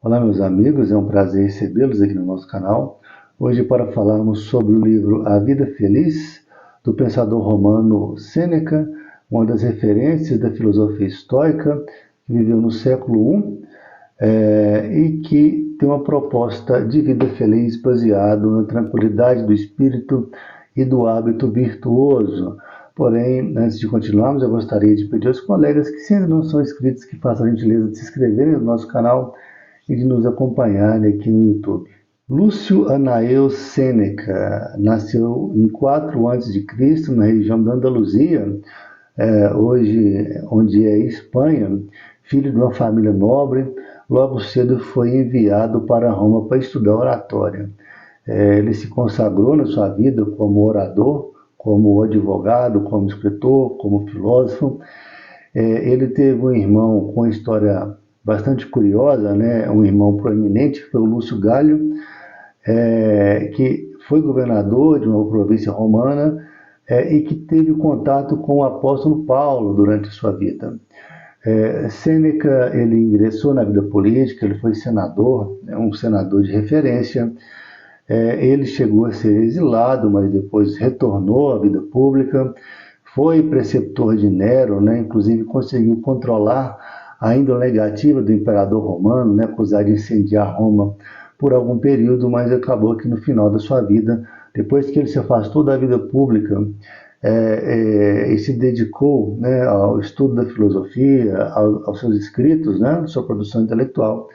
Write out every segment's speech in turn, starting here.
Olá, meus amigos, é um prazer recebê-los aqui no nosso canal. Hoje, para falarmos sobre o livro A Vida Feliz, do pensador romano Sêneca, uma das referências da filosofia estoica, que viveu no século I e que tem uma proposta de vida feliz baseado na tranquilidade do espírito e do hábito virtuoso. Porém, antes de continuarmos, eu gostaria de pedir aos colegas que, se ainda não são inscritos, que façam a gentileza de se inscreverem no nosso canal e de nos acompanharem aqui no YouTube. Lúcio Anael Sêneca nasceu em 4 a.C. na região da Andaluzia, hoje onde é Espanha, filho de uma família nobre. Logo cedo foi enviado para Roma para estudar oratória. Ele se consagrou na sua vida como orador, como advogado, como escritor, como filósofo. Ele teve um irmão com história bastante curiosa, né? Um irmão proeminente, que foi o Lúcio Galho, que foi governador de uma província romana e que teve contato com o apóstolo Paulo durante sua vida. Sêneca, ele ingressou na vida política, ele foi senador, um senador de referência. Ele chegou a ser exilado, mas depois retornou à vida pública. Foi preceptor de Nero, né? Inclusive conseguiu controlar a índole negativa do imperador romano, né? Acusado de incendiar Roma por algum período, mas acabou que no final da sua vida, depois que ele se afastou da vida pública e se dedicou, né, ao estudo da filosofia, aos seus escritos, né, sua produção intelectual,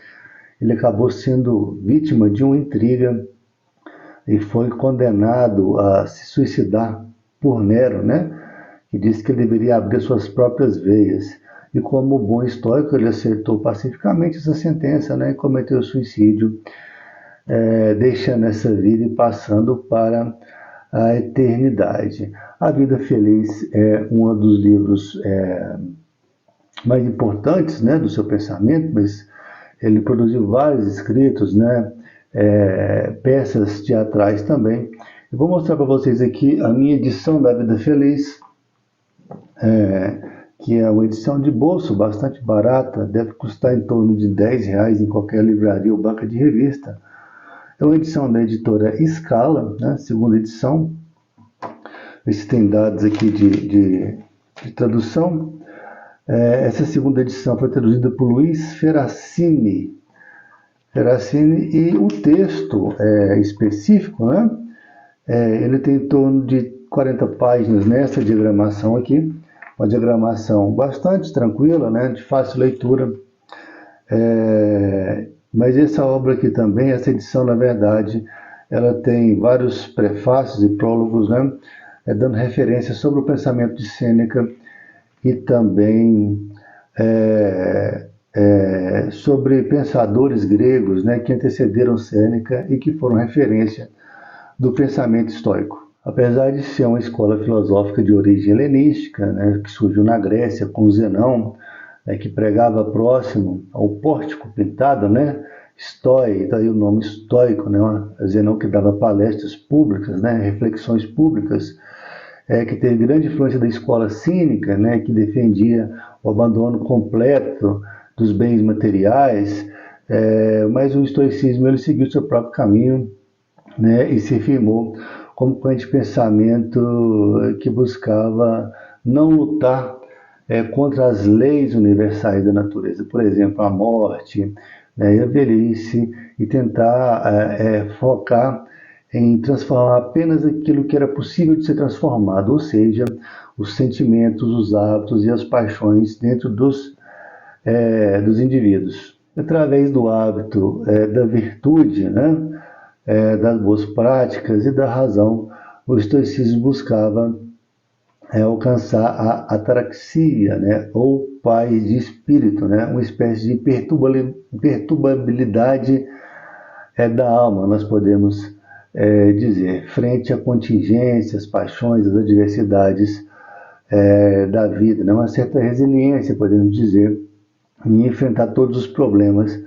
ele acabou sendo vítima de uma intriga e foi condenado a se suicidar por Nero, né, que disse que ele deveria abrir suas próprias veias. E como bom estoico, ele aceitou pacificamente essa sentença, né, e cometeu suicídio, deixando essa vida e passando para a eternidade. A Vida Feliz é um dos livros mais importantes, né, do seu pensamento, mas ele produziu vários escritos, né, peças teatrais também. Eu vou mostrar para vocês aqui a minha edição da Vida Feliz, que é uma edição de bolso bastante barata, deve custar em torno de R$10 em qualquer livraria ou banca de revista. É uma edição da editora Scala, né, segunda edição. Esses tem dados aqui de tradução. Essa segunda edição foi traduzida por Luiz Ferracini, e o texto específico, né, ele tem em torno de 40 páginas nessa diagramação aqui, uma diagramação bastante tranquila, né, de fácil leitura. Mas essa obra aqui também, essa edição, na verdade, ela tem vários prefácios e prólogos, né, dando referência sobre o pensamento de Sêneca e também sobre pensadores gregos, né, que antecederam Sêneca e que foram referência do pensamento estoico. Apesar de ser uma escola filosófica de origem helenística, né, que surgiu na Grécia com Zenão, que pregava próximo ao pórtico pintado, né, Estói, daí o nome estoico, né, Zenão que dava palestras públicas, né, reflexões públicas, que teve grande influência da escola cínica, né, que defendia o abandono completo dos bens materiais, mas o estoicismo ele seguiu seu próprio caminho, né, e se firmou como corrente de pensamento que buscava não lutar contra as leis universais da natureza, por exemplo, a morte, né, e a velhice, e tentar focar em transformar apenas aquilo que era possível de ser transformado, ou seja, os sentimentos, os hábitos e as paixões dentro dos indivíduos. Através do hábito da virtude, né, das boas práticas e da razão, o estoicismo buscava alcançar a ataraxia, né, ou paz de espírito, né, uma espécie de perturbabilidade da alma, nós podemos dizer, frente a contingências, paixões, as adversidades da vida, né, uma certa resiliência, podemos dizer, em enfrentar todos os problemas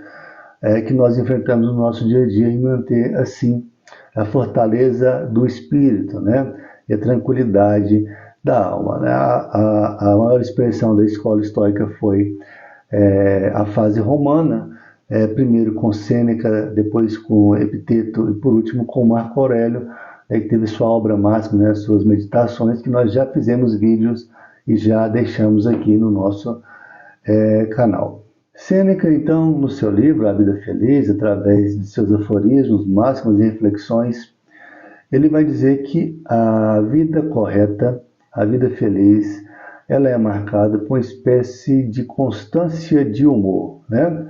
que nós enfrentamos no nosso dia a dia e manter, assim, a fortaleza do espírito, né, e a tranquilidade da alma, né? A maior expressão da escola estoica foi a fase romana, primeiro com Sêneca, depois com Epiteto e por último com Marco Aurélio, que teve sua obra máxima, né, suas meditações, que nós já fizemos vídeos e já deixamos aqui no nosso canal. Sêneca, então, no seu livro A Vida Feliz, através de seus aforismos, máximas e reflexões, ele vai dizer que a vida correta, a vida feliz, ela é marcada por uma espécie de constância de humor, né?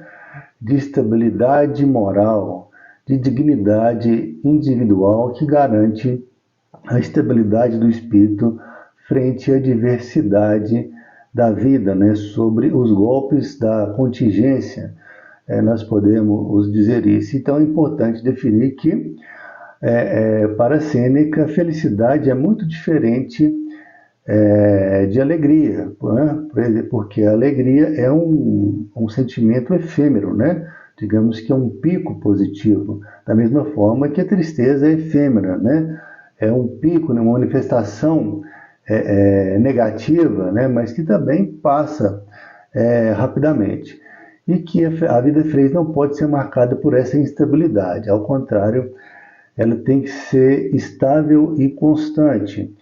De estabilidade moral, de dignidade individual que garante a estabilidade do espírito frente à diversidade da vida, né? Sobre os golpes da contingência, nós podemos dizer isso. Então é importante definir que para Sêneca, felicidade é muito diferente de alegria, né? Porque a alegria é um sentimento efêmero, né? Digamos que é um pico positivo, da mesma forma que a tristeza é efêmera, né? É um pico, né? Uma manifestação negativa, né? Mas que também passa rapidamente. E que a vida feliz não pode ser marcada por essa instabilidade, ao contrário, ela tem que ser estável e constante.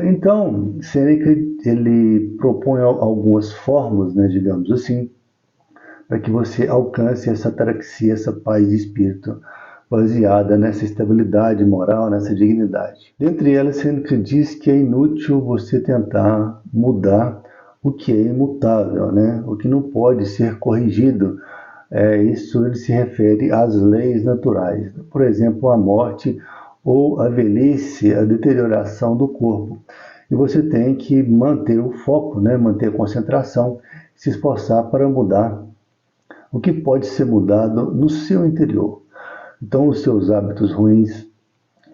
Então, Sêneca ele propõe algumas fórmulas, né, digamos assim, para que você alcance essa ataraxia, essa paz de espírito, baseada nessa estabilidade moral, nessa dignidade. Dentre elas, Sêneca diz que é inútil você tentar mudar o que é imutável, né, o que não pode ser corrigido. Isso ele se refere às leis naturais, por exemplo, a morte ou a velhice, a deterioração do corpo. E você tem que manter o foco, né? Manter a concentração, se esforçar para mudar o que pode ser mudado no seu interior. Então, os seus hábitos ruins,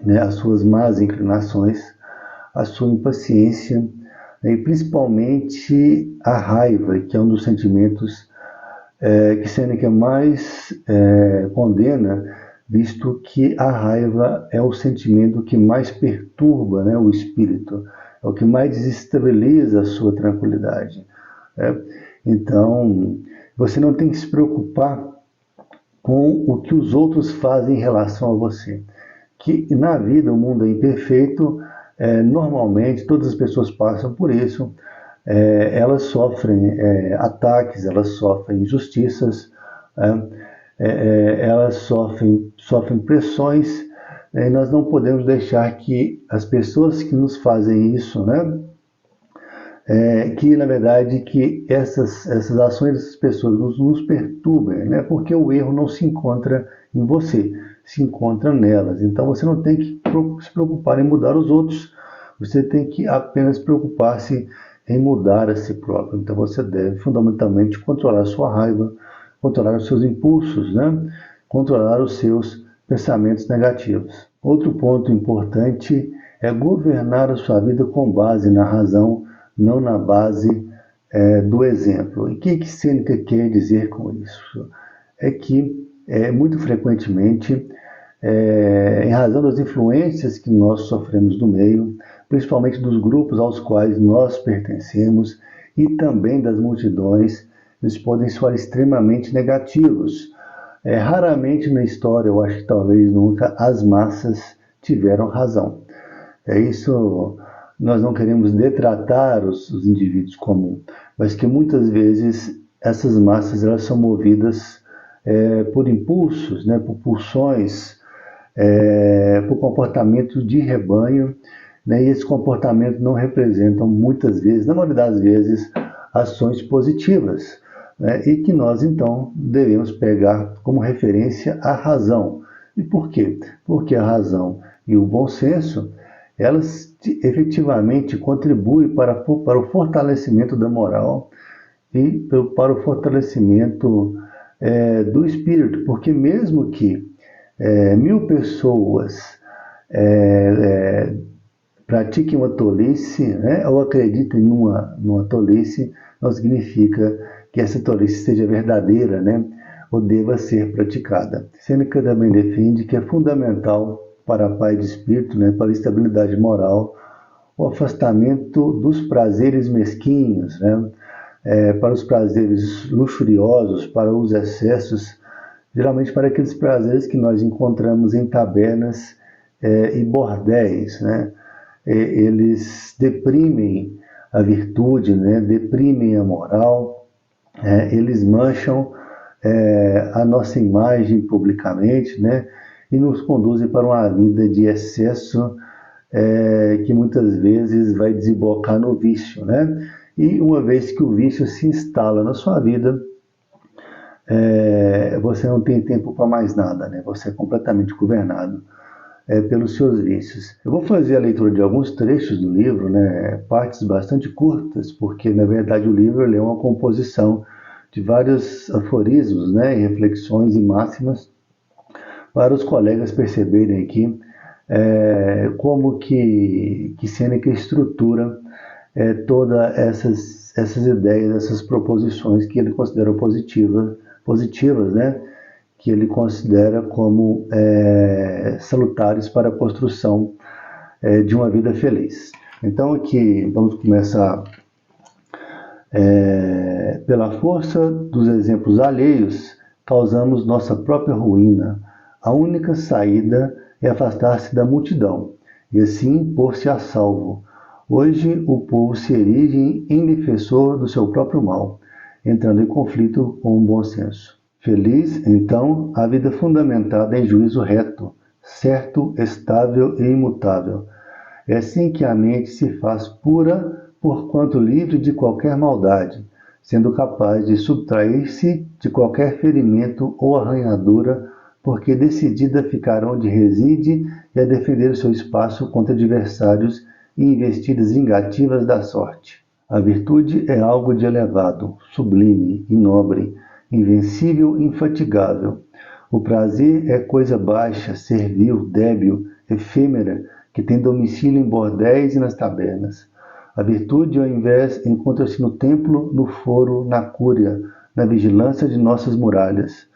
né? As suas más inclinações, a sua impaciência, né? E principalmente a raiva, que é um dos sentimentos que Sêneca mais condena, visto que a raiva é o sentimento que mais perturba, né, o espírito, é o que mais desestabiliza a sua tranquilidade. Então, você não tem que se preocupar com o que os outros fazem em relação a você. Que na vida o mundo é imperfeito, normalmente todas as pessoas passam por isso, elas sofrem ataques, elas sofrem injustiças, elas sofrem pressões, e nós não podemos deixar que as pessoas que nos fazem isso, né, que na verdade que essas ações dessas pessoas nos perturbem, né, porque o erro não se encontra em você, se encontra nelas. Então você não tem que se preocupar em mudar os outros, você tem que apenas preocupar-se em mudar a si próprio. Então você deve fundamentalmente controlar a sua raiva, controlar os seus impulsos, né? Controlar os seus pensamentos negativos. Outro ponto importante é governar a sua vida com base na razão, não na base do exemplo. E o que Sêneca quer dizer com isso? É que, muito frequentemente, em razão das influências que nós sofremos do meio, principalmente dos grupos aos quais nós pertencemos e também das multidões, eles podem soar extremamente negativos. Raramente na história, eu acho que talvez nunca, as massas tiveram razão. Isso nós não queremos detratar os indivíduos comuns, mas que muitas vezes essas massas elas são movidas por impulsos, né, por pulsões, por comportamento de rebanho, né, e esse comportamento não representam muitas vezes, na maioria das vezes, ações positivas, né, e que nós então devemos pegar como referência a razão. E por quê? Porque a razão e o bom senso, elas efetivamente contribuem para o fortalecimento da moral e para o fortalecimento do espírito, porque mesmo que 1000 pessoas pratiquem uma tolice, né, ou acreditem numa tolice, não significa que essa tolice seja verdadeira, né, ou deva ser praticada. Sêneca também defende que é fundamental para a paz de espírito, né, para a estabilidade moral, o afastamento dos prazeres mesquinhos, né, para os prazeres luxuriosos, para os excessos, geralmente para aqueles prazeres que nós encontramos em tabernas e bordéis, né? Eles deprimem a virtude, né? Deprimem a moral, eles mancham a nossa imagem publicamente, né? E nos conduzem para uma vida de excesso que muitas vezes vai desembocar no vício, né? E uma vez que o vício se instala na sua vida, você não tem tempo para mais nada, né? Você é completamente governado pelos seus vícios. Eu vou fazer a leitura de alguns trechos do livro, né? Partes bastante curtas, porque na verdade o livro é uma composição de vários aforismos, né? E reflexões e máximas para os colegas perceberem aqui como que Sêneca estrutura todas essas ideias, essas proposições que ele considera positivas, né? Que ele considera como salutares para a construção de uma vida feliz. Então aqui vamos começar pela força dos exemplos alheios, causamos nossa própria ruína. A única saída é afastar-se da multidão e assim pôr-se a salvo. Hoje o povo se erige em defensor do seu próprio mal, entrando em conflito com o bom senso. Feliz, então, a vida fundamentada em juízo reto, certo, estável e imutável. É assim que a mente se faz pura, porquanto livre de qualquer maldade, sendo capaz de subtrair-se de qualquer ferimento ou arranhadura, porque decidida a ficar onde reside e a defender o seu espaço contra adversários e investidas vingativas da sorte. A virtude é algo de elevado, sublime e nobre, invencível e infatigável. O prazer é coisa baixa, servil, débil, efêmera, que tem domicílio em bordéis e nas tabernas. A virtude, ao invés, encontra-se no templo, no foro, na cúria, na vigilância de nossas muralhas.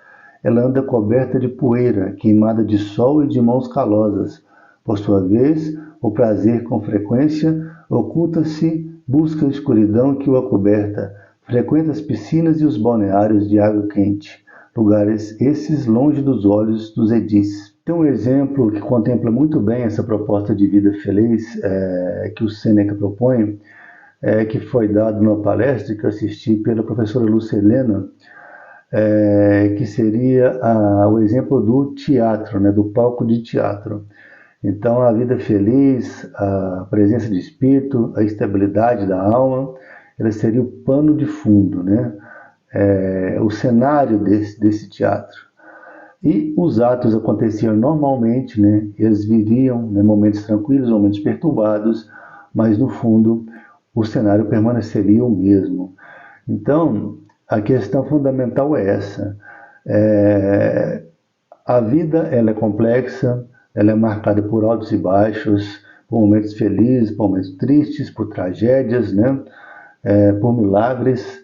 Ela anda coberta de poeira, queimada de sol e de mãos calosas. Por sua vez, o prazer, com frequência, oculta-se, busca a escuridão que o acoberta, frequenta as piscinas e os balneários de água quente, lugares esses longe dos olhos dos edis. Tem um exemplo que contempla muito bem essa proposta de vida feliz que o Sêneca propõe, que foi dado numa palestra que eu assisti pela professora Lucilena, que seria o exemplo do teatro, né, do palco de teatro. Então, a vida feliz, a presença de espírito, a estabilidade da alma, ela seria o pano de fundo, né? O cenário desse teatro. E os atos aconteciam normalmente, né? Eles viviam, né, momentos tranquilos, momentos perturbados, mas no fundo o cenário permaneceria o mesmo. Então, a questão fundamental é essa. A vida ela é complexa, ela é marcada por altos e baixos, por momentos felizes, por momentos tristes, por tragédias, né? Por milagres,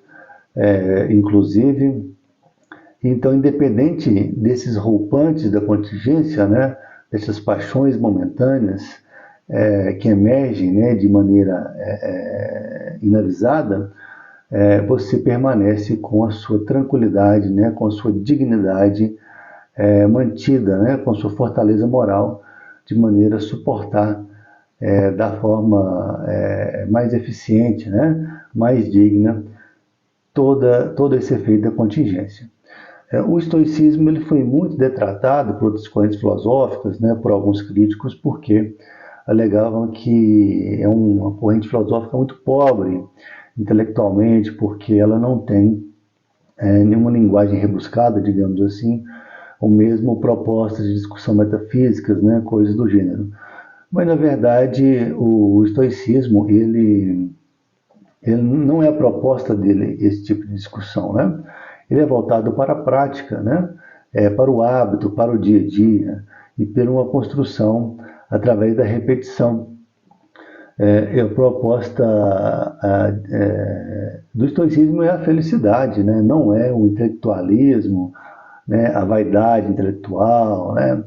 inclusive. Então, independente desses rompantes da contingência, né? Dessas paixões momentâneas que emergem, né? De maneira inavisada, você permanece com a sua tranquilidade, né? Com a sua dignidade mantida, né, com sua fortaleza moral, de maneira a suportar da forma mais eficiente, né, mais digna, todo esse efeito da contingência. O estoicismo ele foi muito detratado por outras correntes filosóficas, né, por alguns críticos, porque alegavam que é uma corrente filosófica muito pobre intelectualmente, porque ela não tem nenhuma linguagem rebuscada, digamos assim, ou mesmo propostas de discussão metafísicas, né, coisas do gênero. Mas, na verdade, o estoicismo, ele não é a proposta dele, esse tipo de discussão, né? Ele é voltado para a prática, né? Para o hábito, para o dia a dia, e por uma construção através da repetição. A proposta do estoicismo é a felicidade, né? Não é o intelectualismo, né, a vaidade intelectual, né,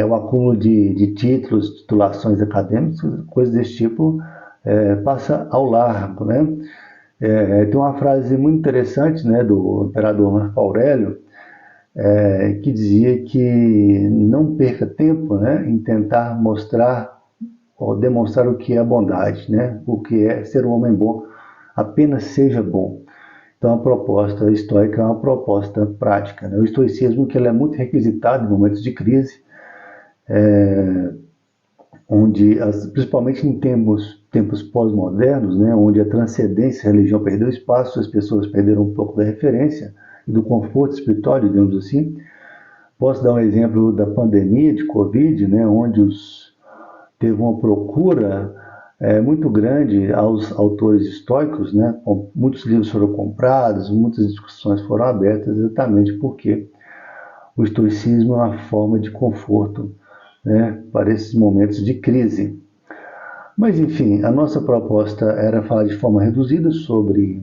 o acúmulo de títulos, titulações acadêmicas, coisas desse tipo, passa ao largo, né? Tem uma frase muito interessante, né, do imperador Marco Aurélio, que dizia que não perca tempo, né, em tentar mostrar ou demonstrar o que é a bondade, né, o que é ser um homem bom, apenas seja bom. Então a proposta estoica é uma proposta prática, né? O estoicismo que ele é muito requisitado em momentos de crise, onde, principalmente em tempos pós-modernos, né, onde a transcendência, a religião perdeu espaço, as pessoas perderam um pouco da referência e do conforto espiritual, digamos assim. Posso dar um exemplo da pandemia de Covid, né, onde teve uma procura muito grande aos autores estoicos, né, muitos livros foram comprados, muitas discussões foram abertas, exatamente porque o estoicismo é uma forma de conforto, né, para esses momentos de crise. Mas, enfim, a nossa proposta era falar de forma reduzida sobre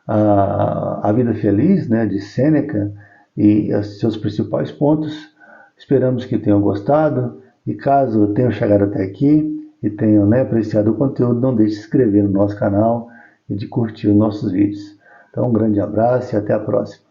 a vida feliz, né, de Sêneca e seus principais pontos. Esperamos que tenham gostado e caso tenham chegado até aqui e tenham, né, apreciado o conteúdo, não deixe de se inscrever no nosso canal e de curtir os nossos vídeos. Então, um grande abraço e até a próxima.